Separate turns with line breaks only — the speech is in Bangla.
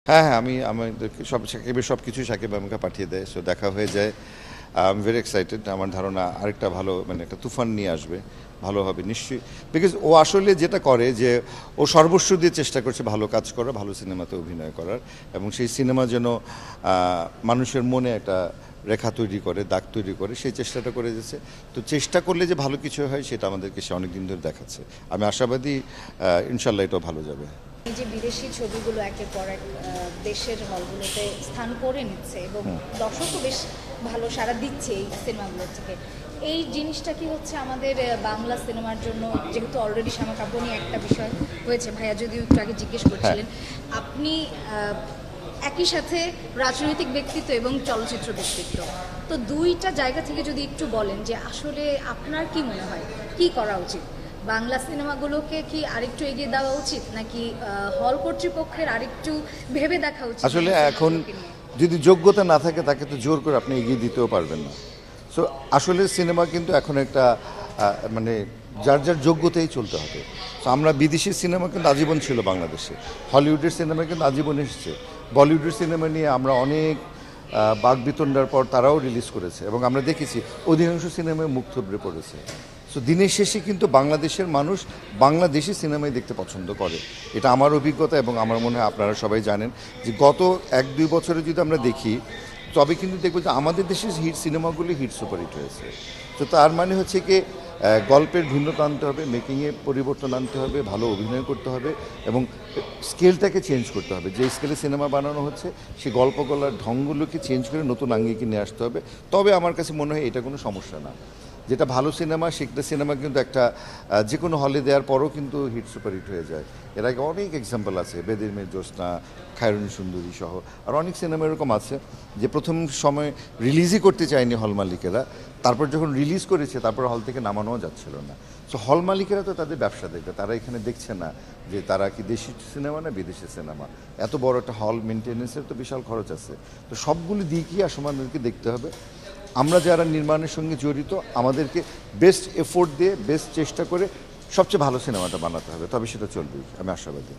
হ্যাঁ, হ্যাঁ, আমাদেরকে সাকিবের সব কিছুই সাকিব আমাকে পাঠিয়ে দেয়। সো দেখা হয়ে যায়। I am very excited. আমার ধারণা আরেকটা ভালো মানে একটা তুফান নিয়ে আসবে। ভালো হবে নিশ্চয়ই। বিকজ ও আসলে যেটা করে যে ও সর্বস্ব দিয়ে চেষ্টা করছে ভালো কাজ করা, ভালো সিনেমাতে অভিনয় করার এবং সেই সিনেমা যেন মানুষের মনে একটা রেখা তৈরি করে, দাগ তৈরি করে সেই চেষ্টাটা করে যাচ্ছে। তো চেষ্টা করলে যে ভালো কিছু হয় সেটা আমাদেরকে সে অনেক দিন ধরে দেখাচ্ছে। আমি আশাবাদী ইনশাল্লাহ এটাও ভালো যাবে।
এই যে বিদেশি ছবিগুলো একের পর এক দেশের হলগুলোতে স্থান করে নিচ্ছে এবং দর্শকও বেশ ভালো সাড়া দিচ্ছে এই সিনেমাগুলো থেকে, এই জিনিসটা কি হচ্ছে আমাদের বাংলা সিনেমার জন্য, যেহেতু অলরেডি শ্যামা কাব্য নিয়ে একটা বিষয় হয়েছে, ভাইয়া যদিও একটু আগে জিজ্ঞেস করছিলেন, আপনি একই সাথে রাজনৈতিক ব্যক্তিত্ব এবং চলচ্চিত্র ব্যক্তিত্ব, তো দুইটা জায়গা থেকে যদি একটু বলেন যে আসলে আপনার কি মনে হয় কি করা উচিত, বাংলা সিনেমাগুলোকে কি আরেকটু এগিয়ে দেওয়া উচিত নাকি হল কর্তৃপক্ষের আরেকটু ভেবে দেখা উচিত?
আসলে এখন যদি যোগ্যতা না থাকে তাকে তো জোর করে আপনি এগিয়ে দিতেও পারবেন না। সো আসলে সিনেমা কিন্তু এখন একটা মানে যার যার যোগ্যতাই চলতে হবে। তো আমরা বিদেশি সিনেমা কিন্তু আজীবন ছিল বাংলাদেশে, হলিউডের সিনেমা কিন্তু আজীবন এসেছে, বলিউডের সিনেমা নিয়ে আমরা অনেক বাকবিতণ্ডার পর তারাও রিলিজ করেছে এবং আমরা দেখেছি অধিকাংশ সিনেমায় মুখ থুবড়ে পড়েছে। সো দিনের শেষে কিন্তু বাংলাদেশের মানুষ বাংলাদেশি সিনেমাই দেখতে পছন্দ করে, এটা আমার অভিজ্ঞতা এবং আমার মনে হয় আপনারা সবাই জানেন যে গত 1-2 বছরে যদি আমরা দেখি তবে কিন্তু দেখবো যে আমাদের দেশের হিট সিনেমাগুলি হিট সুপারহিট হয়েছে। তো তার মানে হচ্ছে কি গল্পের ভিন্নতা আনতে হবে, মেকিংয়ে পরিবর্তন আনতে হবে, ভালো অভিনয় করতে হবে এবং স্কেলটাকে চেঞ্জ করতে হবে। যে স্কেলে সিনেমা বানানো হচ্ছে সেই গল্প গলার ঢংগুলোকে চেঞ্জ করে নতুন আঙ্গিকে নিয়ে আসতে হবে। তবে আমার কাছে মনে হয় এটা কোনো সমস্যা না। যেটা ভালো সিনেমা সেটা সিনেমা কিন্তু একটা যে কোনো হলে দেওয়ার পরও কিন্তু হিট সুপারহিট হয়ে যায়। এর আগে অনেক এক্সাম্পল আছে, বেদের মেয়ে জ্যোৎস্না, খায়রুন সুন্দরী সহ আর অনেক সিনেমা এরকম আছে যে প্রথম সময় রিলিজই করতে চায়নি হল মালিকেরা, তারপর যখন রিলিজ করেছে তারপর হল থেকে নামানোও যাচ্ছিল না। সো হল মালিকেরা তো তাদের ব্যবসা দেখবে, তারা এখানে দেখছে না যে তারা কি দেশি সিনেমা না বিদেশি সিনেমা। এত বড় একটা হল মেনটেন্যান্সের তো বিশাল খরচ আছে। তো সবগুলি দিকই আসলে আমাদেরকে দেখতে হবে। আমরা যারা নির্মাণের সঙ্গে জড়িত আমাদেরকে বেস্ট এফোর্ট দিয়ে বেস্ট চেষ্টা করে সবচেয়ে ভালো সিনেমাটা বানাতে হবে, তবে সেটা চলবেই, আমি আশাবাদী।